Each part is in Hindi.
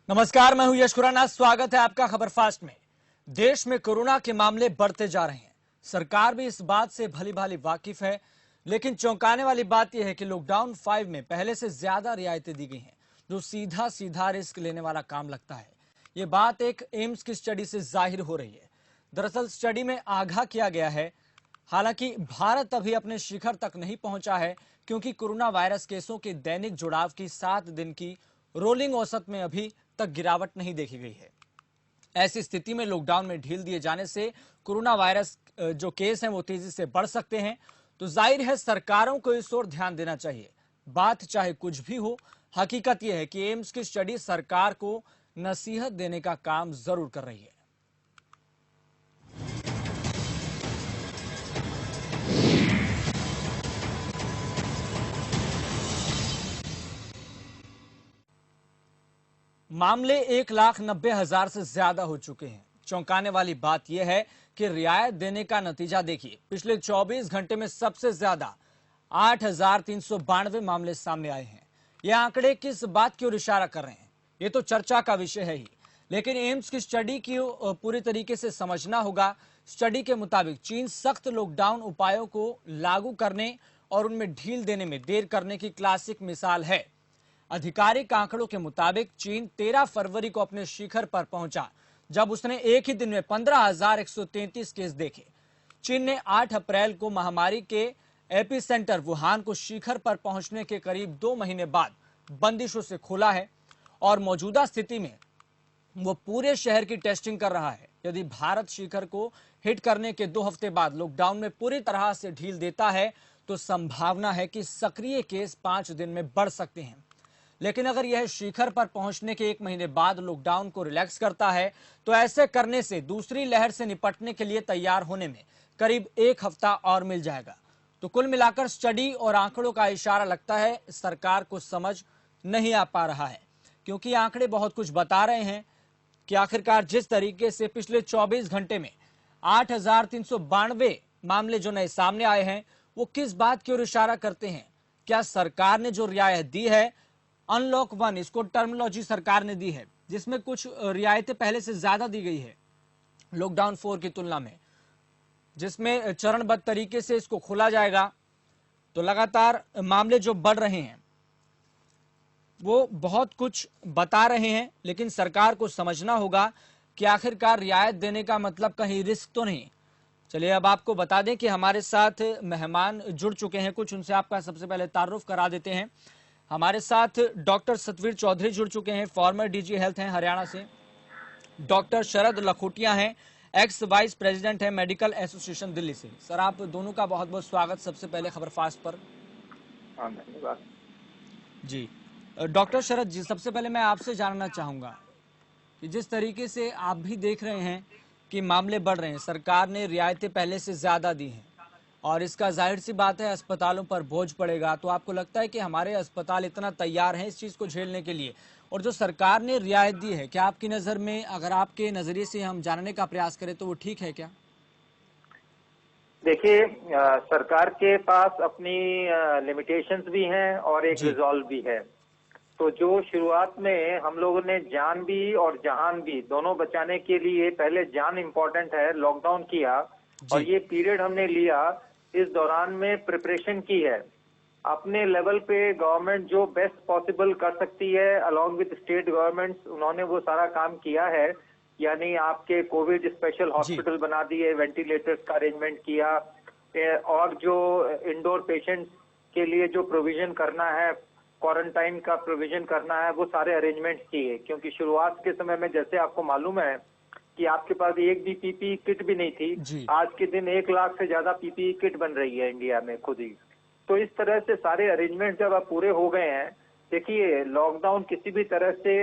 नमस्कार, मैं हूं यश खुराना। स्वागत है आपका खबर फास्ट में। देश में कोरोना के मामले बढ़ते जा रहे हैं। सरकार भी इस बात से भली भांति वाकिफ है, लेकिन चौंकाने वाली बात यह है कि लॉकडाउन 5 में पहले से ज्यादा रियायतें दी गई हैं, जो सीधा सीधा रिस्क लेने वाला काम लगता है। ये बात एक एम्स की स्टडी से जाहिर हो रही है। दरअसल स्टडी में आगाह किया गया है, हालांकि भारत अभी अपने शिखर तक नहीं पहुंचा है, क्योंकि कोरोना वायरस केसों के दैनिक जुड़ाव की 7 दिन की रोलिंग औसत में अभी तक गिरावट नहीं देखी गई है। ऐसी स्थिति में लॉकडाउन में ढील दिए जाने से कोरोना वायरस जो केस हैं वो तेजी से बढ़ सकते हैं। तो जाहिर है सरकारों को इस ओर ध्यान देना चाहिए। बात चाहे कुछ भी हो, हकीकत यह है कि एम्स की स्टडी सरकार को नसीहत देने का काम जरूर कर रही है। मामले 1,90,000 से ज्यादा हो चुके हैं। चौंकाने वाली बात यह है कि रियायत देने का नतीजा देखिए। पिछले 24 घंटे में सबसे ज्यादा 8,392 मामले सामने आए हैं। ये आंकड़े किस बात की ओर इशारा कर रहे हैं, ये तो चर्चा का विषय है ही, लेकिन एम्स की स्टडी की पूरी तरीके से समझना होगा। स्टडी के मुताबिक चीन सख्त लॉकडाउन उपायों को लागू करने और उनमें ढील देने में देर करने की क्लासिक मिसाल है। आधिकारिक आंकड़ों के मुताबिक चीन 13 फरवरी को अपने शिखर पर पहुंचा, जब उसने एक ही दिन में 15,133 केस देखे। चीन ने 8 अप्रैल को महामारी के एपिसेंटर वुहान को शिखर पर पहुंचने के करीब 2 महीने बाद बंदिशों से खोला है और मौजूदा स्थिति में वो पूरे शहर की टेस्टिंग कर रहा है। यदि भारत शिखर को हिट करने के 2 हफ्ते बाद लॉकडाउन में पूरी तरह से ढील देता है, तो संभावना है कि सक्रिय केस 5 दिन में बढ़ सकते हैं। लेकिन अगर यह शिखर पर पहुंचने के 1 महीने बाद लॉकडाउन को रिलैक्स करता है, तो ऐसे करने से दूसरी लहर से निपटने के लिए तैयार होने में करीब 1 हफ्ता और मिल जाएगा। तो कुल मिलाकर स्टडी और आंकड़ों का इशारा लगता है सरकार को समझ नहीं आ पा रहा है, क्योंकि आंकड़े बहुत कुछ बता रहे हैं कि आखिरकार जिस तरीके से पिछले 24 घंटे में 8,392 मामले जो नए सामने आए हैं, वो किस बात की ओर इशारा करते हैं। क्या सरकार ने जो रियायत दी है, अनलॉक 1 इसको टर्मिनोलॉजी सरकार ने दी है, जिसमें कुछ रियायतें पहले से ज्यादा दी गई है लॉकडाउन 4 की तुलना में, जिसमें चरणबद्ध तरीके से इसको खोला जाएगा। तो लगातार मामले जो बढ़ रहे हैं वो बहुत कुछ बता रहे हैं, लेकिन सरकार को समझना होगा कि आखिरकार रियायत देने का मतलब कहीं रिस्क तो नहीं। चलिए अब आपको बता दें कि हमारे साथ मेहमान जुड़ चुके हैं कुछ, उनसे आपका सबसे पहले तारुफ करा देते हैं। हमारे साथ डॉक्टर सतवीर चौधरी जुड़ चुके हैं, फॉर्मर डीजी हेल्थ हैं हरियाणा से। डॉक्टर शरद लखोटिया हैं, एक्स वाइस प्रेसिडेंट हैं मेडिकल एसोसिएशन दिल्ली से। सर, आप दोनों का बहुत बहुत स्वागत सबसे पहले खबर फास्ट पर। धन्यवाद जी डॉक्टर शरद जी, सबसे पहले मैं आपसे जानना चाहूंगा कि जिस तरीके से आप भी देख रहे हैं कि मामले बढ़ रहे हैं, सरकार ने रियायतें पहले से ज्यादा दी हैं और इसका जाहिर सी बात है अस्पतालों पर बोझ पड़ेगा। तो आपको लगता है कि हमारे अस्पताल इतना तैयार हैं इस चीज को झेलने के लिए, और जो सरकार ने रियायत दी है, क्या आपकी नजर में, अगर आपके नजरिए से हम जानने का प्रयास करें, तो वो ठीक है क्या? देखिए, सरकार के पास अपनी लिमिटेशंस भी हैं और एक रिजॉल्व भी है। तो जो शुरुआत में हम लोगों ने जान भी और जहान भी दोनों बचाने के लिए पहले जान इम्पोर्टेंट है, लॉकडाउन किया और ये पीरियड हमने लिया, इस दौरान में प्रिपरेशन की है। अपने लेवल पे गवर्नमेंट जो बेस्ट पॉसिबल कर सकती है अलॉन्ग विद स्टेट गवर्नमेंट्स, उन्होंने वो सारा काम किया है। यानी आपके कोविड स्पेशल हॉस्पिटल बना दिए, वेंटिलेटर्स का अरेंजमेंट किया और जो इंडोर पेशेंट्स के लिए जो प्रोविजन करना है, क्वारंटाइन का प्रोविजन करना है, वो सारे अरेंजमेंट्स किए। क्योंकि शुरुआत के समय में जैसे आपको मालूम है कि आपके पास एक भी पीपीई किट भी नहीं थी। आज के दिन 1 लाख से ज्यादा पीपीई किट बन रही है इंडिया में खुद ही। तो इस तरह से सारे अरेंजमेंट जब आप पूरे हो गए हैं, देखिए लॉकडाउन किसी भी तरह से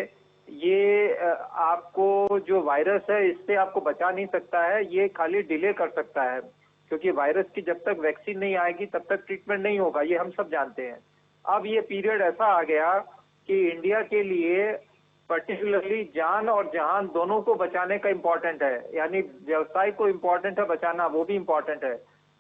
ये आपको जो वायरस है इससे आपको बचा नहीं सकता है, ये खाली डिले कर सकता है। क्योंकि वायरस की जब तक वैक्सीन नहीं आएगी तब तक ट्रीटमेंट नहीं होगा, ये हम सब जानते हैं। अब ये पीरियड ऐसा आ गया कि इंडिया के लिए पर्टिकुलरली जान और जहान दोनों को बचाने का इम्पोर्टेंट है। यानी व्यवसाय को इम्पोर्टेंट है बचाना, वो भी इम्पोर्टेंट है।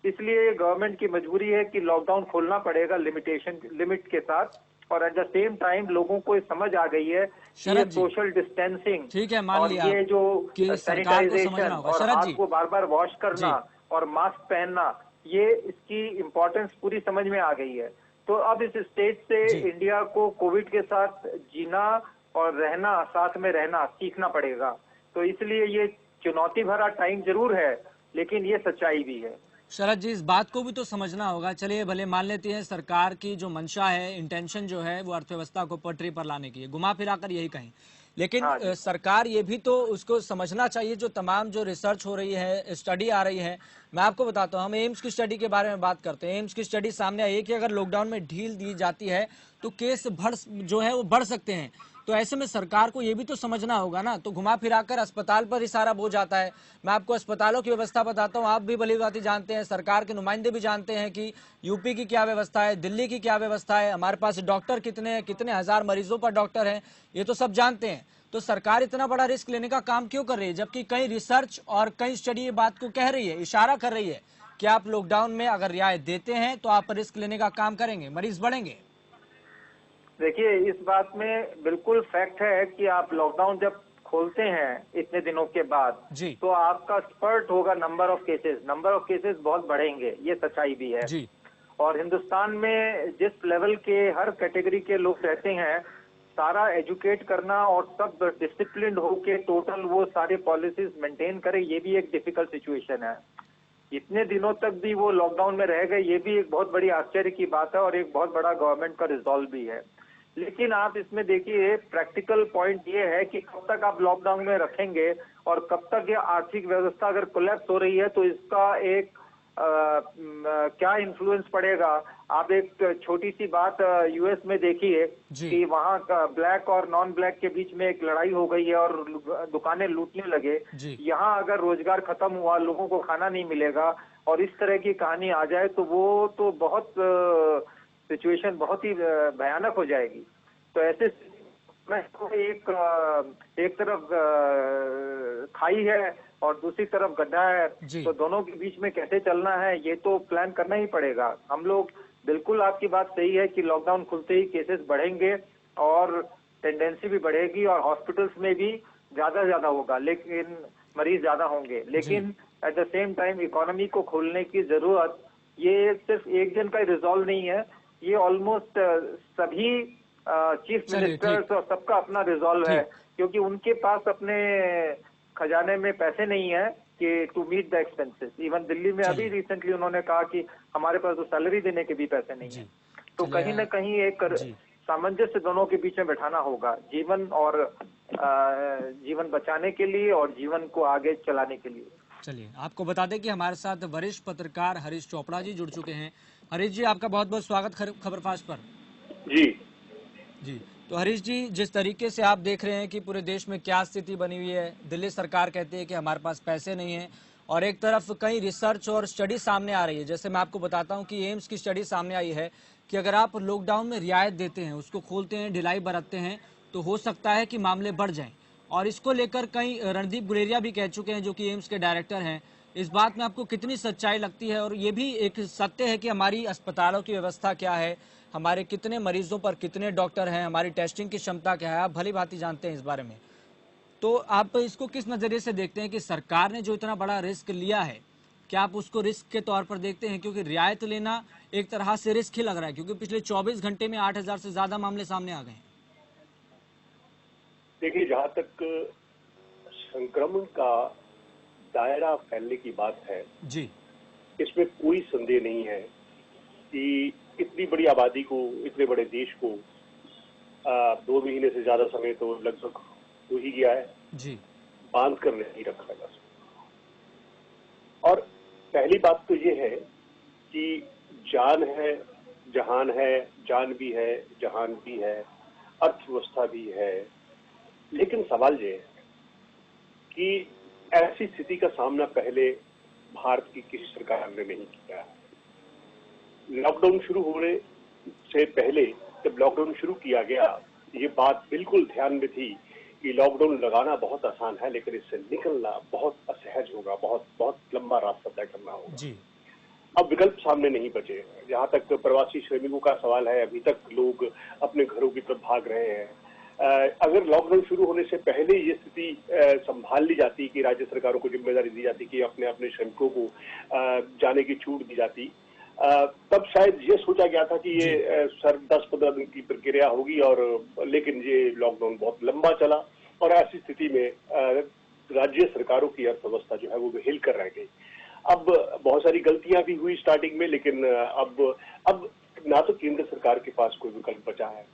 इसलिए गवर्नमेंट की मजबूरी है कि लॉकडाउन खोलना पड़ेगा लिमिट के साथ। और एट द सेम टाइम लोगों को समझ आ गई है कि ये शरद जी, सोशल डिस्टेंसिंग ठीक है, मान और लिया ये जो कि सरकार को समझना सैनिटाइजेशन होगा। और शरद हाथ जी, को बार बार वॉश करना जी, और मास्क पहनना, ये इसकी इम्पोर्टेंस पूरी समझ में आ गई है। तो अब इस स्टेज से जी, इंडिया को कोविड के साथ जीना और रहना, साथ में रहना सीखना पड़ेगा। तो इसलिए ये चुनौती भरा टाइम जरूर है, लेकिन ये सच्चाई भी है। शरद जी, इस बात को भी तो समझना होगा। चलिए भले मान लेते हैं सरकार की जो मंशा है, इंटेंशन जो है वो अर्थव्यवस्था को पटरी पर लाने की है, घुमा फिरा कर यही कहें। लेकिन हाँ जी। सरकार ये भी तो उसको समझना चाहिए, जो तमाम जो रिसर्च हो रही है, स्टडी आ रही है। मैं आपको बताता हूँ, हम एम्स की स्टडी के बारे में बात करते हैं। एम्स की स्टडी सामने आई है कि अगर लॉकडाउन में ढील दी जाती है तो केस जो है वो बढ़ सकते हैं। तो ऐसे में सरकार को ये भी तो समझना होगा ना। तो घुमा फिराकर अस्पताल पर ही सारा बोझ आता है। मैं आपको अस्पतालों की व्यवस्था बताता हूँ, आप भी भली भांति जानते हैं, सरकार के नुमाइंदे भी जानते हैं कि यूपी की क्या व्यवस्था है, दिल्ली की क्या व्यवस्था है, हमारे पास डॉक्टर कितने हैं, कितने हजार मरीजों पर डॉक्टर हैं, ये तो सब जानते हैं। तो सरकार इतना बड़ा रिस्क लेने का काम क्यों कर रही है, जबकि कई रिसर्च और कई स्टडी ये बात को कह रही है, इशारा कर रही है कि आप लॉकडाउन में अगर रियायत देते हैं तो आप रिस्क लेने का काम करेंगे, मरीज बढ़ेंगे। देखिए, इस बात में बिल्कुल फैक्ट है कि आप लॉकडाउन जब खोलते हैं इतने दिनों के बाद, जी, तो आपका स्पर्ट होगा नंबर ऑफ केसेस बहुत बढ़ेंगे, ये सच्चाई भी है। जी, और हिंदुस्तान में जिस लेवल के हर कैटेगरी के लोग रहते हैं, सारा एजुकेट करना और सब डिसिप्लिन्ड होके टोटल वो सारे पॉलिसीज मेंटेन करे, ये भी एक डिफिकल्ट सिचुएशन है। इतने दिनों तक भी वो लॉकडाउन में रह गए, ये भी एक बहुत बड़ी आश्चर्य की बात है और एक बहुत बड़ा गवर्नमेंट का रिजॉल्व भी है। लेकिन आप इसमें देखिए, प्रैक्टिकल पॉइंट ये है कि कब तक आप लॉकडाउन में रखेंगे और कब तक ये आर्थिक व्यवस्था अगर कोलैप्स हो रही है तो इसका एक क्या इन्फ्लुएंस पड़ेगा। आप एक छोटी सी बात यूएस में देखिए जी, कि वहाँ का ब्लैक और नॉन ब्लैक के बीच में एक लड़ाई हो गई है और दुकानें लूटने लगे। जी, यहाँ अगर रोजगार खत्म हुआ, लोगों को खाना नहीं मिलेगा और इस तरह की कहानी आ जाए तो वो तो बहुत सिचुएशन बहुत ही भयानक हो जाएगी। तो ऐसे में तो एक तरफ खाई है और दूसरी तरफ गड्ढा है, जी, तो दोनों के बीच में कैसे चलना है ये तो प्लान करना ही पड़ेगा। हम लोग बिल्कुल, आपकी बात सही है कि लॉकडाउन खुलते ही केसेस बढ़ेंगे और टेंडेंसी भी बढ़ेगी और हॉस्पिटल्स में भी ज्यादा होगा, लेकिन मरीज ज्यादा होंगे। जी, लेकिन at the same time economy को खोलने की जरूरत, ये सिर्फ एक दिन का रिजॉल्व नहीं है, ये ऑलमोस्ट सभी चीफ चलिए ठीक, मिनिस्टर्स और सबका अपना रिजॉल्व है, ठीक, क्योंकि उनके पास अपने खजाने में पैसे नहीं है कि to meet the expenses. Even Delhi में अभी चलिए, रिसेंटली उन्होंने कहा कि हमारे पास तो सैलरी देने के भी पैसे नहीं है। जी, तो चलिए कहीं ना कहीं एक जी, सामंजस्य दोनों के बीच में बैठाना होगा, जीवन और जीवन बचाने के लिए और जीवन को आगे चलाने के लिए। चलिए आपको बता दें कि हमारे साथ वरिष्ठ पत्रकार हरीश चोपड़ा जी जुड़ चुके हैं। हरीश जी, आपका बहुत बहुत स्वागत खबरफाश पर। जी। जी, तो हरीश जी, जिस तरीके से आप देख रहे हैं कि पूरे देश में क्या स्थिति बनी हुई है, दिल्ली सरकार कहती है कि हमारे पास पैसे नहीं है और एक तरफ कई रिसर्च और स्टडी सामने आ रही है। जैसे मैं आपको बताता हूं कि एम्स की स्टडी सामने आई है कि अगर आप लॉकडाउन में रियायत देते हैं, उसको खोलते हैं, ढिलाई बरतते हैं, तो हो सकता है कि मामले बढ़ जाएं। और इसको लेकर कई रणदीप गुलेरिया भी कह चुके हैं, जो कि एम्स के डायरेक्टर हैं। इस बात में आपको कितनी सच्चाई लगती है, और ये भी एक सत्य है कि हमारी अस्पतालों की व्यवस्था क्या है, हमारे कितने मरीजों पर कितने डॉक्टर हैं, हमारी टेस्टिंग की क्षमता क्या है, आप भली भांति जानते हैं इस बारे में। तो आप इसको किस नजरिए से देखते हैं कि सरकार ने जो इतना बड़ा रिस्क लिया है, क्या आप उसको रिस्क के तौर पर देखते हैं? क्योंकि रियायत लेना एक तरह से रिस्क ही लग रहा है, क्योंकि पिछले 24 घंटे में 8,000 से ज्यादा मामले सामने आ गए हैं। देखिए, जहां तक संक्रमण का दायरा फैलने की बात है, जी, इसमें कोई संदेह नहीं है कि इतनी बड़ी आबादी को, इतने बड़े देश को 2 महीने से ज्यादा समय तो लगभग हो ही गया है, जी, बांध कर नहीं रखा जा सकता। और पहली बात तो ये है कि जान है, जहान है, जान भी है, जहान भी है, अर्थव्यवस्था भी है। लेकिन सवाल ये है कि ऐसी स्थिति का सामना पहले भारत की किसी सरकार ने नहीं किया है। लॉकडाउन शुरू होने से पहले जब लॉकडाउन शुरू किया गया, ये बात बिल्कुल ध्यान में थी कि लॉकडाउन लगाना बहुत आसान है, लेकिन इससे निकलना बहुत असहज होगा, बहुत बहुत लंबा रास्ता तय करना होगा। जी, अब विकल्प सामने नहीं बचे। जहां तक प्रवासी श्रमिकों का सवाल है, अभी तक लोग अपने घरों की तरफ भाग रहे हैं। अगर लॉकडाउन शुरू होने से पहले ये स्थिति संभाल ली जाती कि राज्य सरकारों को जिम्मेदारी दी जाती कि अपने अपने श्रमिकों को जाने की छूट दी जाती, तब शायद ये सोचा गया था कि ये सर 10-15 दिन की प्रक्रिया होगी, और लेकिन ये लॉकडाउन बहुत लंबा चला और ऐसी स्थिति में राज्य सरकारों की अर्थव्यवस्था जो है वो हिल कर रह गई। अब बहुत सारी गलतियां भी हुई स्टार्टिंग में, लेकिन अब ना तो केंद्र सरकार के पास कोई विकल्प बचा है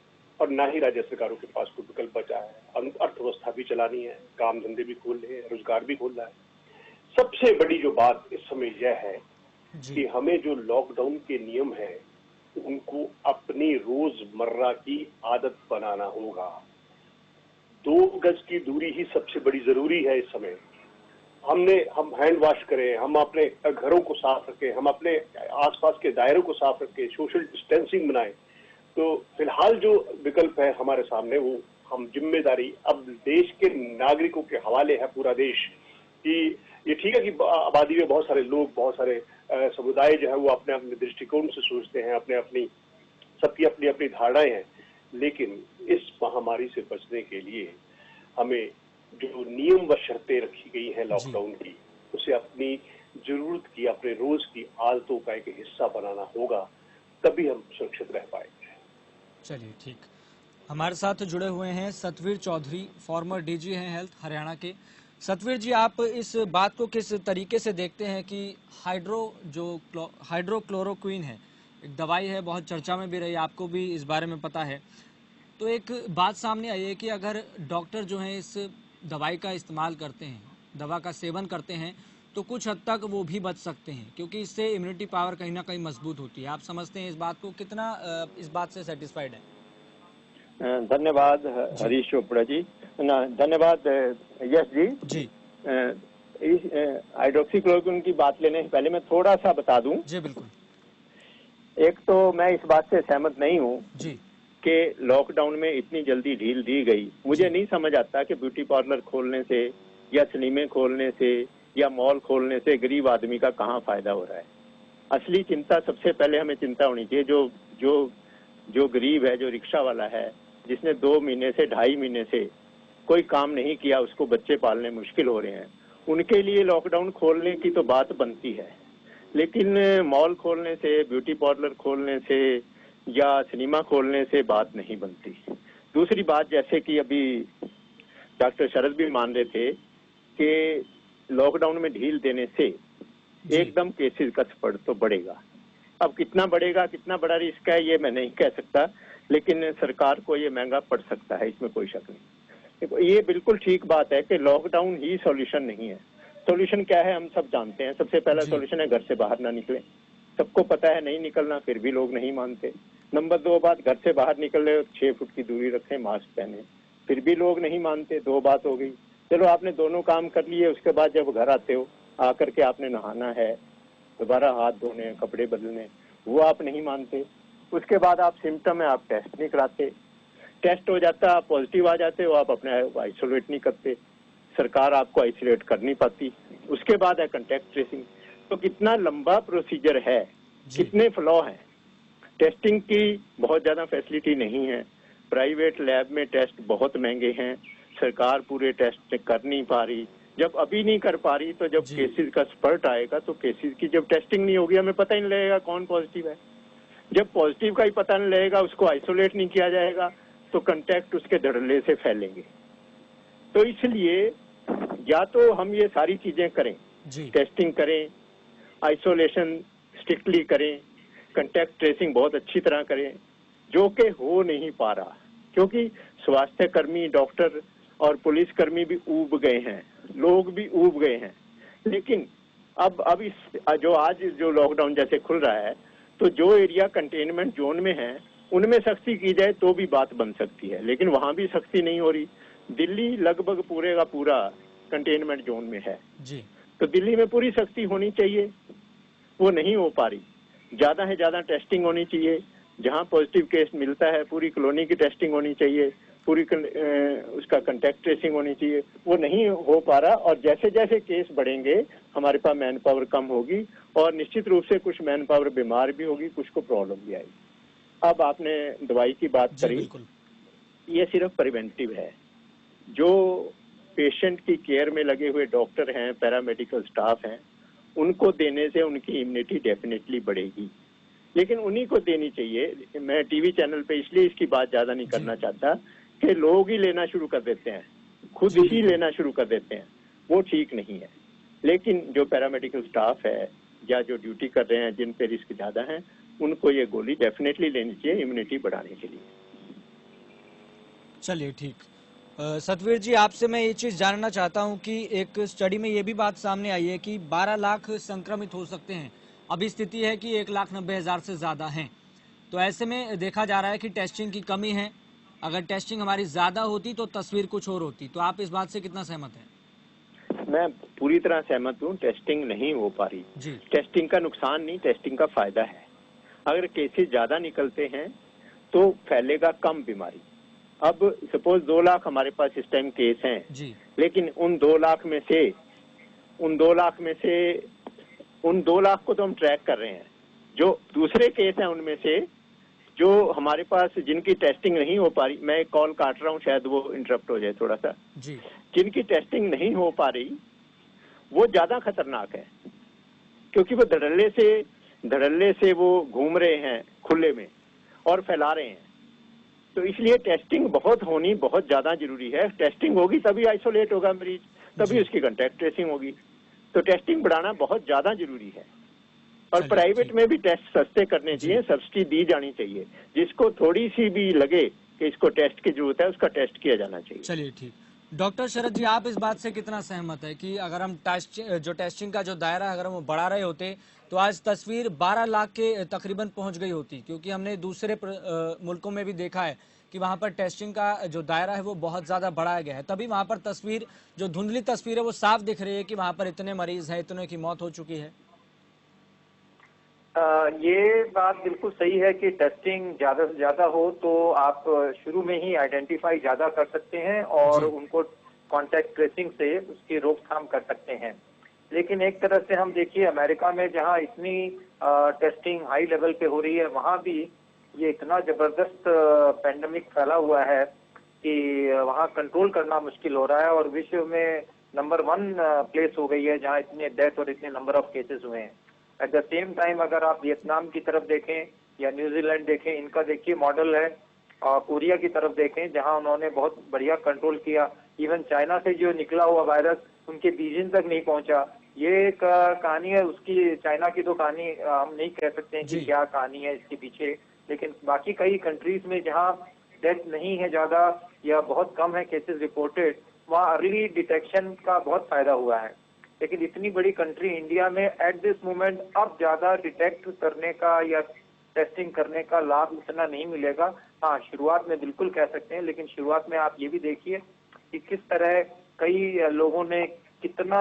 और ना ही राज्य सरकारों के पास कोई विकल्प बचा है। अर्थव्यवस्था भी चलानी है, काम धंधे भी खोलने हैं, रोजगार भी खोलना है। सबसे बड़ी जो बात इस समय यह है कि हमें जो लॉकडाउन के नियम है उनको अपनी रोजमर्रा की आदत बनाना होगा। 2 गज की दूरी ही सबसे बड़ी जरूरी है इस समय। हम हैंड वॉश करें, हम अपने घरों को साफ रखें, हम अपने आसपास के दायरों को साफ रखें, सोशल डिस्टेंसिंग बनाएं। तो फिलहाल जो विकल्प है हमारे सामने, वो हम जिम्मेदारी अब देश के नागरिकों के हवाले है पूरा देश। कि ये ठीक है कि आबादी में बहुत सारे लोग, बहुत सारे समुदाय जो है वो अपने अपने दृष्टिकोण से सोचते हैं, सबकी अपनी अपनी धारणाएं हैं, लेकिन इस महामारी से बचने के लिए हमें जो नियम व शर्तें रखी गई हैं लॉकडाउन की, उसे अपनी जरूरत की, अपने रोज की आदतों का एक हिस्सा बनाना होगा, तभी हम सुरक्षित रह पाएंगे। चलिए ठीक, हमारे साथ जुड़े हुए हैं सतवीर चौधरी, फॉर्मर डीजी हैं हेल्थ हरियाणा के। सतवीर जी, आप इस बात को किस तरीके से देखते हैं कि हाइड्रोक्लोरोक्विन है, एक दवाई है, बहुत चर्चा में भी रही, आपको भी इस बारे में पता है। तो एक बात सामने आई है कि अगर डॉक्टर जो हैं इस दवाई का इस्तेमाल करते हैं, दवा का सेवन करते हैं, तो कुछ हद तक वो भी बच सकते हैं, क्योंकि इससे इम्यूनिटी पावर कहीं ना कहीं मजबूत होती है। आप समझते हैं इस बात को, कितना इस बात से सेटिस्फाइड है? धन्यवाद हरीश चोपड़ा जी, धन्यवाद यश जी। जी, इस हाइड्रोक्सीक्लोरोक्विन की बात लेने से पहले मैं थोड़ा सा बता दूं। जी बिल्कुल। एक तो मैं इस बात से सहमत नहीं हूं जी कि लॉकडाउन में इतनी जल्दी ढील दी गई। मुझे नहीं समझ आता कि ब्यूटी पार्लर खोलने से या सिनेमे खोलने से या मॉल खोलने से गरीब आदमी का कहाँ फायदा हो रहा है। असली चिंता सबसे पहले हमें चिंता होनी चाहिए जो गरीब है, जो रिक्शा वाला है, जिसने 2 महीने से 2.5 महीने से कोई काम नहीं किया, उसको बच्चे पालने मुश्किल हो रहे हैं, उनके लिए लॉकडाउन खोलने की तो बात बनती है। लेकिन मॉल खोलने से, ब्यूटी पार्लर खोलने से या सिनेमा खोलने से बात नहीं बनती। दूसरी बात, जैसे कि अभी डॉक्टर शरद भी मान रहे थे कि लॉकडाउन में ढील देने से एकदम केसेस का स्प्रेड तो बढ़ेगा। अब कितना बढ़ेगा, कितना बड़ा रिस्क है, ये मैं नहीं कह सकता, लेकिन सरकार को ये महंगा पड़ सकता है, इसमें कोई शक नहीं। ये बिल्कुल ठीक बात है कि लॉकडाउन ही सॉल्यूशन नहीं है। सॉल्यूशन क्या है हम सब जानते हैं। सबसे पहला सॉल्यूशन है घर से बाहर ना निकले। सबको पता है नहीं निकलना, फिर भी लोग नहीं मानते। नंबर 2 बात, घर से बाहर निकल रहे हो 6 फुट की दूरी रखें, मास्क पहने, फिर भी लोग नहीं मानते। 2 बात हो गई। चलो आपने दोनों काम कर लिए, उसके बाद जब घर आते हो, आकर के आपने नहाना है, दोबारा हाथ धोने, कपड़े बदलने, वो आप नहीं मानते। उसके बाद आप सिम्टम है, आप टेस्ट नहीं कराते, टेस्ट हो जाता, आप पॉजिटिव आ जाते हो, आप अपने आइसोलेट नहीं करते, सरकार आपको आइसोलेट कर नहीं पाती। उसके बाद है कांटेक्ट ट्रेसिंग। तो कितना लंबा प्रोसीजर है, कितने फ्लॉ हैं। टेस्टिंग की बहुत ज्यादा फैसिलिटी नहीं है, प्राइवेट लैब में टेस्ट बहुत महंगे हैं, सरकार पूरे टेस्ट कर नहीं पा रही। जब अभी नहीं कर पा रही तो जब केसेस का स्पर्ट आएगा तो केसेस की जब टेस्टिंग नहीं होगी, हमें पता ही नहीं लगेगा कौन पॉजिटिव है। जब पॉजिटिव का ही पता नहीं लगेगा, उसको आइसोलेट नहीं किया जाएगा, तो कांटेक्ट उसके धड़ल्ले से फैलेंगे। तो इसलिए या तो हम ये सारी चीजें करें, टेस्टिंग करें, आइसोलेशन स्ट्रिक्टली करें, कांटेक्ट ट्रेसिंग बहुत अच्छी तरह करें, जो कि हो नहीं पा रहा, क्योंकि स्वास्थ्य कर्मी, डॉक्टर और पुलिसकर्मी भी ऊब गए हैं, लोग भी ऊब गए हैं। लेकिन अब इस जो लॉकडाउन जैसे खुल रहा है, तो जो एरिया कंटेनमेंट जोन में है उनमें सख्ती की जाए तो भी बात बन सकती है, लेकिन वहां भी सख्ती नहीं हो रही। दिल्ली लगभग पूरे का पूरा कंटेनमेंट जोन में है जी, तो दिल्ली में पूरी सख्ती होनी चाहिए, वो नहीं हो पा रही। ज्यादा से ज्यादा टेस्टिंग होनी चाहिए, जहां पॉजिटिव केस मिलता है पूरी कॉलोनी की टेस्टिंग होनी चाहिए, पूरी उसका कंटेक्ट ट्रेसिंग होनी चाहिए, वो नहीं हो पा रहा। और जैसे जैसे केस बढ़ेंगे हमारे पास मैन पावर कम होगी और निश्चित रूप से कुछ मैन पावर बीमार भी होगी, कुछ को प्रॉब्लम भी आएगी। अब आपने दवाई की बात करी, ये सिर्फ प्रिवेंटिव है। जो पेशेंट की केयर में लगे हुए डॉक्टर हैं, पैरामेडिकल स्टाफ हैं, उनको देने से उनकी इम्यूनिटी डेफिनेटली बढ़ेगी, लेकिन उन्हीं को देनी चाहिए। मैं टीवी चैनल पे इसलिए इसकी बात ज्यादा नहीं करना चाहता कि लोग ही लेना शुरू कर देते हैं, खुद ही लेना शुरू कर देते हैं, वो ठीक नहीं है। लेकिन जो पैरामेडिकल स्टाफ है या जो ड्यूटी कर रहे हैं, जिन पे रिस्क ज्यादा है, उनको ये गोली डेफिनेटली लेनी चाहिए इम्यूनिटी बढ़ाने के लिए। चलिए ठीक। सतवीर जी, आपसे मैं ये चीज जानना चाहता हूं कि एक स्टडी में ये भी बात सामने आई है कि 12 लाख संक्रमित हो सकते हैं। अभी स्थिति है कि 1,90,000 से ज्यादा हैं। तो ऐसे में देखा जा रहा है कि टेस्टिंग की कमी है। अगर टेस्टिंग हमारी ज्यादा होती तो तस्वीर कुछ और होती। तो आप इस बात से कितना सहमत हैं? मैं पूरी तरह सहमत हूँ। टेस्टिंग नहीं हो पा रही जी। टेस्टिंग का नुकसान नहीं, टेस्टिंग का फायदा है। अगर केसेस ज्यादा निकलते हैं तो फैलेगा कम बीमारी। अब सपोज 2 लाख हमारे पास इस टाइम केस हैं जी, लेकिन उन 2 लाख में से उन 2 लाख को तो हम ट्रैक कर रहे हैं। जो दूसरे केस हैं उनमें से जो हमारे पास जिनकी टेस्टिंग नहीं हो पा रही, मैं एक कॉल काट रहा हूँ, शायद वो इंटरप्ट हो जाए थोड़ा सा जी। जिनकी टेस्टिंग नहीं हो पा रही वो ज्यादा खतरनाक है, क्योंकि वो धड़ल्ले से वो घूम रहे हैं खुले में और फैला रहे हैं। तो इसलिए टेस्टिंग होनी बहुत ज्यादा जरूरी है। टेस्टिंग होगी तभी आइसोलेट होगा मरीज, तभी उसकी कांटेक्ट ट्रेसिंग होगी। तो टेस्टिंग बढ़ाना बहुत ज्यादा जरूरी है। और प्राइवेट में भी टेस्ट सस्ते करने चाहिए, सब्सिडी दी जानी चाहिए। जिसको थोड़ी सी भी लगे कि इसको टेस्ट की जरूरत है, उसका टेस्ट किया जाना चाहिए। चलिए ठीक। डॉक्टर शरद जी, आप इस बात से कितना सहमत है कि अगर हम टेस्टिंग का जो दायरा है अगर हम बढ़ा रहे होते तो आज तस्वीर 12 लाख के तकरीबन पहुंच गई होती? क्योंकि हमने दूसरे मुल्कों में भी देखा है कि वहां पर टेस्टिंग का जो दायरा है वो बहुत ज्यादा बढ़ाया गया है। तभी वहां पर तस्वीर, जो धुंधली तस्वीर है, वो साफ दिख रही है कि वहां पर इतने मरीज हैं, इतने की मौत हो चुकी है। ये बात बिल्कुल सही है कि टेस्टिंग ज्यादा से ज्यादा हो तो आप शुरू में ही आइडेंटिफाई ज्यादा कर सकते हैं और उनको कांटेक्ट ट्रेसिंग से उसकी रोकथाम कर सकते हैं। लेकिन एक तरह से हम देखिए, अमेरिका में जहां इतनी टेस्टिंग हाई लेवल पे हो रही है, वहां भी ये इतना जबरदस्त पेंडेमिक फैला हुआ है कि वहां कंट्रोल करना मुश्किल हो रहा है और विश्व में नंबर 1 प्लेस हो गई है जहां इतने डेथ और इतने नंबर ऑफ केसेस हुए हैं। एट द सेम टाइम अगर आप वियतनाम की तरफ देखें या न्यूजीलैंड देखें, इनका देखिए मॉडल है, और कोरिया की तरफ देखें जहां उन्होंने बहुत बढ़िया कंट्रोल किया। इवन चाइना से जो निकला हुआ वायरस उनके बीजिंग तक नहीं पहुंचा। ये एक कहानी है उसकी, चाइना की तो कहानी हम नहीं कह सकते हैं कि क्या कहानी है इसके पीछे, लेकिन बाकी कई कंट्रीज में जहां डेथ नहीं है ज्यादा या बहुत कम है केसेस रिपोर्टेड, वहाँ अर्ली डिटेक्शन का बहुत फायदा हुआ है। लेकिन इतनी बड़ी कंट्री इंडिया में एट दिस मोमेंट अब ज्यादा डिटेक्ट करने का या टेस्टिंग करने का लाभ इतना नहीं मिलेगा। हाँ, शुरुआत में बिल्कुल कह सकते हैं, लेकिन शुरुआत में आप ये भी देखिए कि किस तरह कई लोगों ने कितना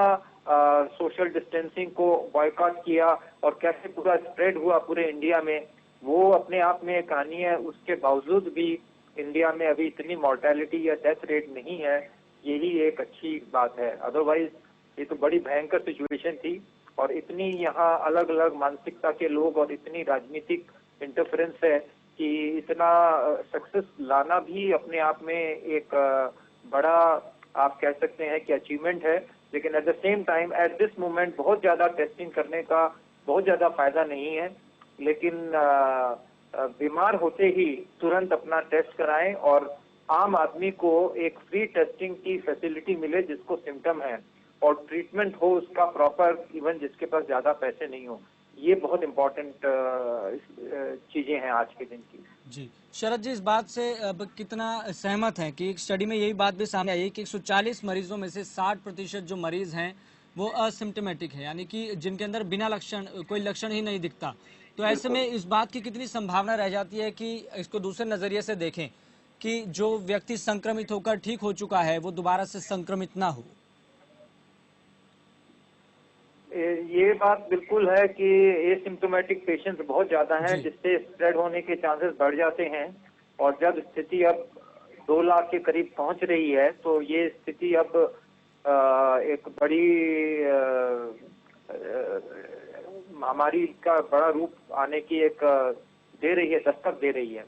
सोशल डिस्टेंसिंग को बॉयकॉट किया और कैसे पूरा स्प्रेड हुआ पूरे इंडिया में, वो अपने आप में कहानी है। उसके बावजूद भी इंडिया में अभी इतनी मॉर्टेलिटी या डेथ रेट नहीं है, यही एक अच्छी बात है। अदरवाइज ये तो बड़ी भयंकर सिचुएशन थी और इतनी यहाँ अलग अलग मानसिकता के लोग और इतनी राजनीतिक इंटरफेरेंस है कि इतना सक्सेस लाना भी अपने आप में एक बड़ा, आप कह सकते हैं कि अचीवमेंट है। लेकिन at the same time at this moment बहुत ज्यादा टेस्टिंग करने का बहुत ज्यादा फायदा नहीं है। लेकिन बीमार होते ही तुरंत अपना टेस्ट कराएं और आम आदमी को एक फ्री टेस्टिंग की फैसिलिटी मिले जिसको सिम्टम है, और ट्रीटमेंट हो उसका प्रॉपर, इवन जिसके पास ज्यादा पैसे नहीं हो। ये बहुत इम्पोर्टेंट चीजें हैं आज के दिन की। जी शरद जी, इस बात से अब कितना सहमत हैं कि एक स्टडी में यही बात भी सामने आई है कि 140 मरीजों में से 60% जो मरीज हैं वो असिम्टोमेटिक है, यानी कि जिनके अंदर बिना लक्षण, कोई लक्षण ही नहीं दिखता। तो ऐसे में इस बात की कितनी संभावना रह जाती है कि इसको दूसरे नजरिए से देखें कि जो व्यक्ति संक्रमित होकर ठीक हो चुका है वो दोबारा से संक्रमित ना हो? ये बात बिल्कुल है कि एसिम्प्टोमेटिक पेशेंट्स बहुत ज्यादा हैं जिससे स्प्रेड होने के चांसेस बढ़ जाते हैं। और जब स्थिति अब 2 लाख के करीब पहुंच रही है, तो ये स्थिति अब एक बड़ी महामारी का बड़ा रूप आने की एक दे रही है, दस्तक दे रही है।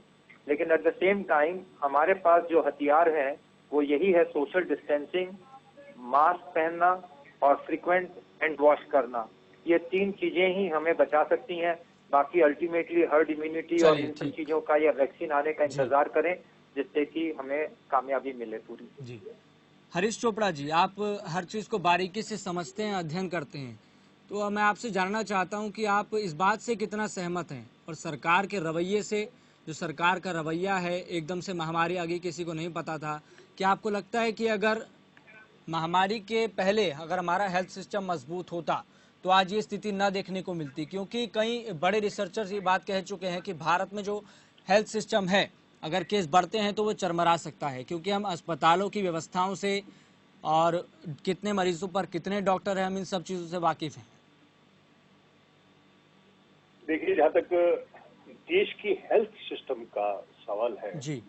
लेकिन एट द सेम टाइम हमारे पास जो हथियार है वो यही है, सोशल डिस्टेंसिंग, मास्क पहनना और फ्रीक्वेंट हैंड वॉश करना। ये 3 चीजें ही हमें बचा सकती हैं। बाकी अल्टीमेटली हर्ड इम्यूनिटी और इन सब चीजों का या वैक्सीन आने का इंतजार करें, जिससे कि हमें कामयाबी मिले पूरी। जी हरीश चोपड़ा जी, आप हर चीज को बारीकी से समझते हैं, अध्ययन करते हैं, तो मैं आपसे जानना चाहता हूं कि आप इस बात से कितना सहमत हैं और सरकार के रवैये से, जो सरकार का रवैया है, एकदम से महामारी आ गई, किसी को नहीं पता था। क्या आपको लगता है कि अगर महामारी के पहले अगर हमारा हेल्थ सिस्टम मजबूत होता तो आज ये स्थिति न देखने को मिलती? क्योंकि कई बड़े रिसर्चर्स ये बात कह चुके हैं कि भारत में जो हेल्थ सिस्टम है, अगर केस बढ़ते हैं तो वो चरमरा सकता है, क्योंकि हम अस्पतालों की व्यवस्थाओं से और कितने मरीजों पर कितने डॉक्टर हैं, हम इन सब चीजों से वाकिफ हैं। देखिए, जहाँ तक देश की हेल्थ सिस्टम का सवाल है जी,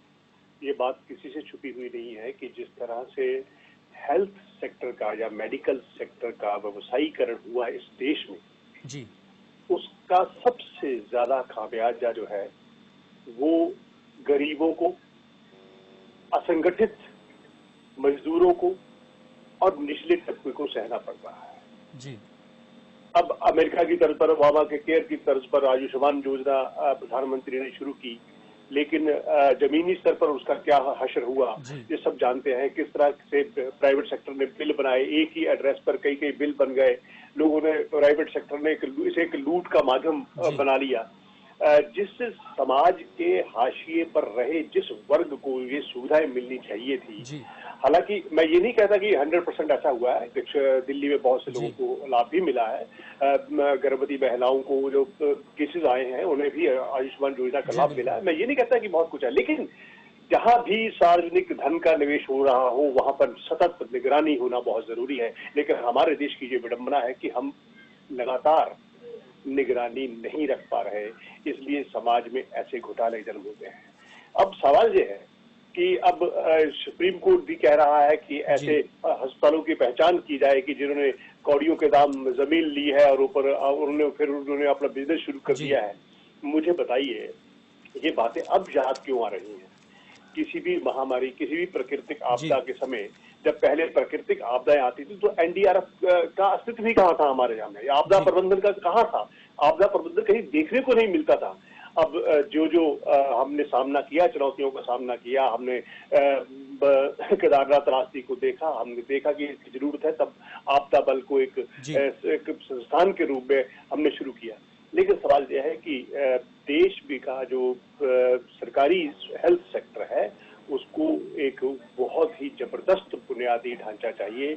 ये बात किसी से छुपी हुई नहीं है कि जिस तरह से हेल्थ सेक्टर का या मेडिकल सेक्टर का व्यवसायीकरण हुआ इस देश में जी, उसका सबसे ज्यादा खामियाजा जो है वो गरीबों को, असंगठित मजदूरों को और निचले तबके को सहना पड़ रहा है। जी, अब अमेरिका की तर्ज पर, ओबामा के केयर की तर्ज पर आयुष्मान योजना प्रधानमंत्री ने शुरू की, लेकिन जमीनी स्तर पर उसका क्या हशर हुआ ये सब जानते हैं। किस तरह से प्राइवेट सेक्टर ने बिल बनाए, एक ही एड्रेस पर कई कई बिल बन गए, लोगों ने, प्राइवेट सेक्टर ने इसे एक लूट का माध्यम बना लिया, जिससे समाज के हाशिए पर रहे जिस वर्ग को ये सुविधाएं मिलनी चाहिए थी। हालांकि मैं ये नहीं कहता कि 100% ऐसा हुआ है, दिल्ली में बहुत से लोगों को लाभ भी मिला है, गर्भवती महिलाओं को जो केसेस आए हैं उन्हें भी आयुष्मान योजना का लाभ मिला है। मैं ये नहीं कहता कि बहुत कुछ है, लेकिन जहां भी सार्वजनिक धन का निवेश हो रहा हो वहां पर सतत निगरानी होना बहुत जरूरी है। लेकिन हमारे देश की ये विडंबना है कि हम लगातार निगरानी नहीं रख पा रहे, इसलिए समाज में ऐसे घोटाले जन्म होते हैं। अब सवाल ये है कि अब सुप्रीम कोर्ट भी कह रहा है कि ऐसे अस्पतालों की पहचान की जाए कि जिन्होंने कौड़ियों के दाम जमीन ली है और ऊपर उन्होंने अपना बिजनेस शुरू कर दिया है। मुझे बताइए, ये बातें अब याद क्यों आ रही हैं? किसी भी महामारी, किसी भी प्राकृतिक आपदा के समय, जब पहले प्राकृतिक आपदाएं आती थी तो एनडीआरएफ का अस्तित्व भी कहाँ था हमारे सामने, आपदा प्रबंधन का कहाँ था? आपदा प्रबंधन कहीं देखने को नहीं मिलता था। अब जो हमने सामना किया, चुनौतियों का सामना किया, हमने केदारनाथ रास्ते को देखा, हमने देखा कि इसकी जरूरत है, तब आपदा बल को एक संस्थान के रूप में हमने शुरू किया। लेकिन सवाल यह है कि देश भी का जो सरकारी हेल्थ सेक्टर है उसको एक बहुत ही जबरदस्त बुनियादी ढांचा चाहिए,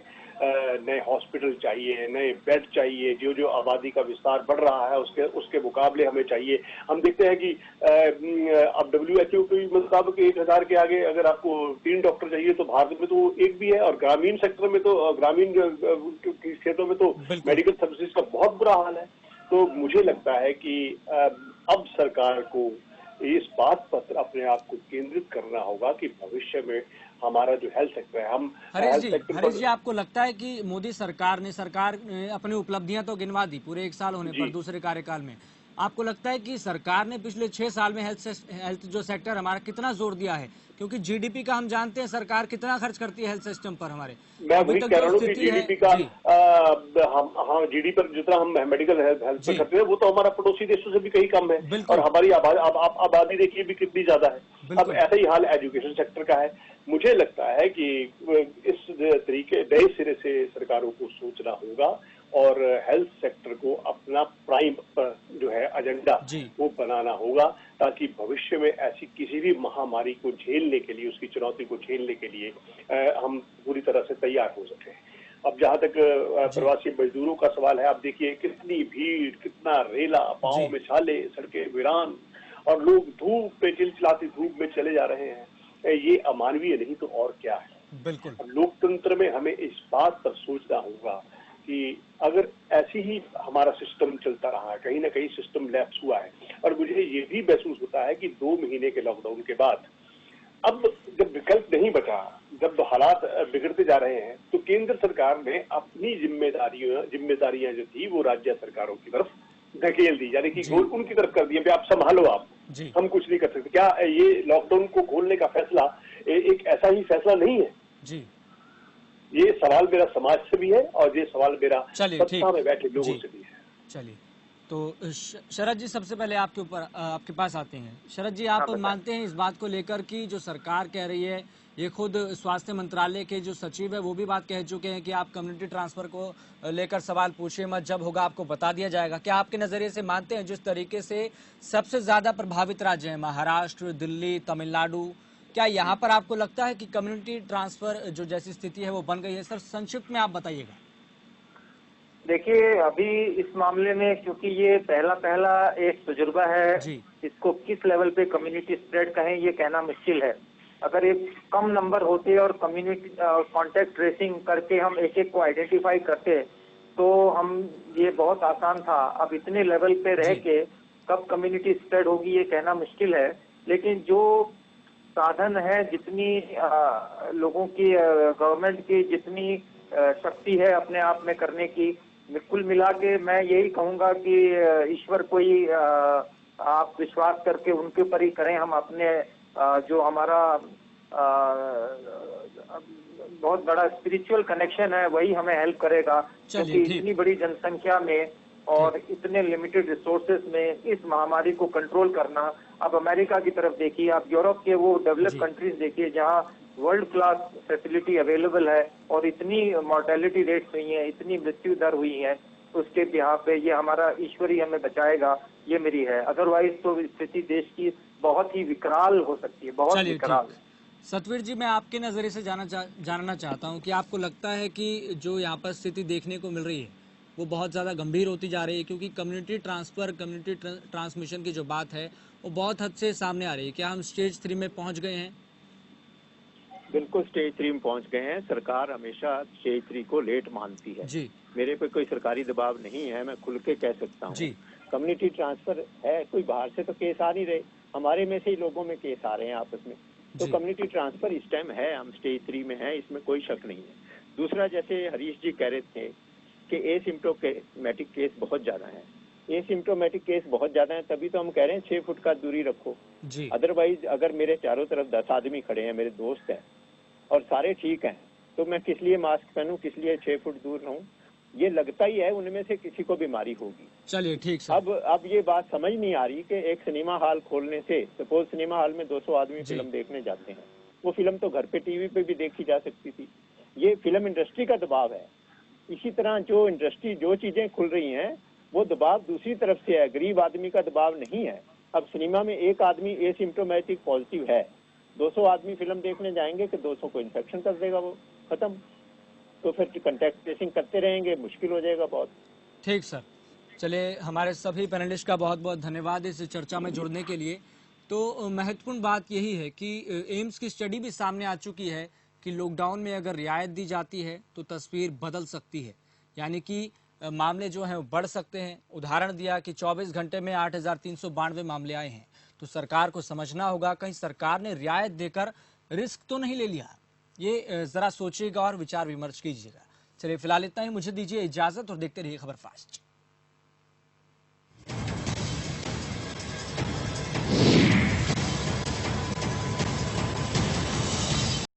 नए हॉस्पिटल चाहिए, नए बेड चाहिए। जो आबादी का विस्तार बढ़ रहा है उसके मुकाबले हमें चाहिए। हम देखते हैं कि अब WHO के मुताबिक 1000 के आगे अगर आपको 3 डॉक्टर चाहिए तो भारत में तो एक भी है, और ग्रामीण सेक्टर में तो, ग्रामीण क्षेत्रों में तो मेडिकल सर्विसेज का बहुत बुरा हाल है। तो मुझे लगता है कि अब सरकार को इस बात पर अपने आप को केंद्रित करना होगा कि भविष्य में हमारा जो हेल्थ सेक्टर है, हम हरीश जी, आपको लगता है कि मोदी सरकार ने अपनी उपलब्धियां तो गिनवा दी पूरे 1 साल होने पर दूसरे कार्यकाल में, आपको लगता है कि सरकार ने पिछले 6 साल में हेल्थ जो सेक्टर हमारा कितना जोर दिया है? क्योंकि जीडीपी का हम जानते हैं सरकार कितना खर्च करती है हेल्थ सिस्टम पर हमारे। मैं वही कह रहा हूँ कि जीडीपी का जीडीपी पर जितना हम मेडिकल हेल्थ पर करते हैं वो तो हमारा पड़ोसी देशों से भी कहीं कम है, और हमारी आबादी देखिए भी कितनी ज्यादा है। अब ऐसा ही हाल एजुकेशन सेक्टर का है। मुझे लगता है कि इस तरीके नए सिरे से सरकारों को सोचना होगा और हेल्थ सेक्टर को अपना प्राइम जो है एजेंडा वो बनाना होगा, ताकि भविष्य में ऐसी किसी भी महामारी को झेलने के लिए, उसकी चुनौती को झेलने के लिए हम पूरी तरह से तैयार हो सके। अब जहाँ तक प्रवासी मजदूरों का सवाल है, आप देखिए कितनी भीड़, कितना रेला, पाँव में छाले, सड़कें वीरान, और लोग धूप पे, चिलचिलाती धूप में चले जा रहे हैं। ये अमानवीय नहीं तो और क्या है। बिल्कुल। लोकतंत्र में हमें इस बात पर सोचना होगा कि अगर ऐसी ही हमारा सिस्टम चलता रहा है, कहीं ना कहीं सिस्टम लैप्स हुआ है। और मुझे ये भी महसूस होता है कि 2 महीने के लॉकडाउन के बाद अब जब विकल्प नहीं बचा, जब हालात बिगड़ते जा रहे हैं, तो केंद्र सरकार ने अपनी जिम्मेदारियां जो थी वो राज्य सरकारों की तरफ धकेल दी, यानी कि उनकी तरफ कर दिए, आप संभालो, आप हम कुछ नहीं कर सकते। क्या ये लॉकडाउन को खोलने का फैसला एक ऐसा ही फैसला नहीं है जी? ये सवाल मेरा समाज से भी है और ये सवाल मेरा सत्ता में बैठे लोगों से भी है। चलिए, तो शरद जी सबसे पहले आपके पास आते हैं। शरद जी, आप मानते हैं इस बात को लेकर कि जो सरकार कह रही है, ये खुद स्वास्थ्य मंत्रालय के जो सचिव है वो भी बात कह चुके हैं कि आप कम्युनिटी ट्रांसफर को लेकर सवाल पूछिए मत, जब होगा आपको बता दिया जाएगा। क्या आपके नजरिए से मानते हैं जिस तरीके से सबसे ज्यादा प्रभावित राज्य हैं महाराष्ट्र, दिल्ली, तमिलनाडु, क्या यहाँ पर आपको लगता है कि कम्युनिटी ट्रांसफर जो जैसी स्थिति है वो बन गई है? सर संक्षिप्त में आप बताइएगा। देखिए, अभी इस मामले में क्योंकि ये पहला एक तजुर्बा है, इसको किस लेवल पे कम्युनिटी स्प्रेड कहें ये कहना मुश्किल है। अगर एक कम नंबर होते और कम्युनिटी कांटेक्ट ट्रेसिंग करके हम एक एक को आइडेंटिफाई करते तो हम ये बहुत आसान था। अब इतने लेवल पे रह के कब कम्युनिटी स्प्रेड होगी ये कहना मुश्किल है, लेकिन जो साधन है, जितनी लोगों की गवर्नमेंट की जितनी शक्ति है अपने आप में करने की, कुल मिला के मैं यही कहूंगा कि ईश्वर को ही आप विश्वास करके उनके ऊपर ही करें। हम अपने जो हमारा बहुत बड़ा स्पिरिचुअल कनेक्शन है वही हमें हेल्प करेगा, क्योंकि इतनी बड़ी जनसंख्या में और इतने लिमिटेड रिसोर्सेज में इस महामारी को कंट्रोल करना। आप अमेरिका की तरफ देखिए, आप यूरोप के वो डेवलप कंट्रीज देखिए जहां वर्ल्ड क्लास फैसिलिटी अवेलेबल है और इतनी मॉर्टेलिटी रेट्स हुई हैं, इतनी मृत्यु दर हुई है, उसके बिहाफ पे ये हमारा ईश्वर ही हमें बचाएगा, ये मेरी है। अदरवाइज तो स्थिति देश की बहुत ही विकराल हो सकती है, बहुत विकराल। सतवीर जी, मैं आपके नजरिए से जानना चाहता हूं कि आपको लगता है कि जो यहाँ पर स्थिति देखने को मिल रही है वो बहुत ज़्यादा गंभीर होती जा रही है, क्योंकि कम्युनिटी ट्रांसफर, कम्युनिटी ट्रांसमिशन की जो बात है वो बहुत हद से सामने आ रही है। क्या हम स्टेज 3 में पहुंच गए हैं? बिल्कुल स्टेज 3 में पहुंच गए हैं। सरकार हमेशा स्टेज 3 को लेट मानती है जी। मेरे पे कोई सरकारी दबाव नहीं है, मैं खुल के कह सकता हूँ। कम्युनिटी ट्रांसफर है, कोई बाहर से तो केस आ नहीं रहे, हमारे में से ही लोगों में केस आ रहे हैं आपस में। तो कम्युनिटी ट्रांसफर इस टाइम है, हम स्टेज 3 में है, इसमें कोई शक नहीं है। दूसरा, जैसे हरीश जी कह रहे थे कि एसिम्प्टोमेटिक केस बहुत ज्यादा है, एसिम्प्टोमेटिक केस बहुत ज्यादा है, तभी तो हम कह रहे हैं 6 फुट का दूरी रखो। अदरवाइज अगर मेरे चारों तरफ 10 आदमी खड़े हैं, मेरे दोस्त हैं और सारे ठीक हैं, तो मैं किस लिए मास्क पहनूं, किस लिए 6 फुट दूर रहूं? ये लगता ही है उनमें से किसी को बीमारी होगी। चलिए ठीक सर। अब ये बात समझ नहीं आ रही कि एक सिनेमा हॉल खोलने से, सपोज सिनेमा हॉल में 200 आदमी फिल्म देखने जाते हैं, वो फिल्म तो घर पे टीवी पे भी देखी जा सकती थी। ये फिल्म इंडस्ट्री का दबाव है। इसी तरह जो इंडस्ट्री, जो चीजें खुल रही हैं, वो दबाव दूसरी तरफ से है, गरीब आदमी का दबाव नहीं है। अब सिनेमा में एक आदमी एसिम्प्टोमेटिक पॉजिटिव है, 200 आदमी फिल्म देखने जाएंगे कि 200 को इन्फेक्शन कर देगा, वो खत्म। तो फिर कांटेक्ट ट्रेसिंग करते रहेंगे, मुश्किल हो जाएगा बहुत। ठीक सर, चलिए हमारे सभी पैनलिस्ट का बहुत बहुत धन्यवाद इस चर्चा में जुड़ने के लिए। तो महत्वपूर्ण बात यही है कि एम्स की स्टडी भी सामने आ चुकी है कि लॉकडाउन में अगर रियायत दी जाती है तो तस्वीर बदल सकती है, यानी कि मामले जो हैं वो बढ़ सकते हैं। उदाहरण दिया कि 24 घंटे में 8,392 मामले आए हैं, तो सरकार को समझना होगा कहीं सरकार ने रियायत देकर रिस्क तो नहीं ले लिया। ये जरा सोचिएगा और विचार विमर्श कीजिएगा। चलिए फिलहाल इतना ही, मुझे दीजिए इजाजत और देखते रहिए खबर फास्ट।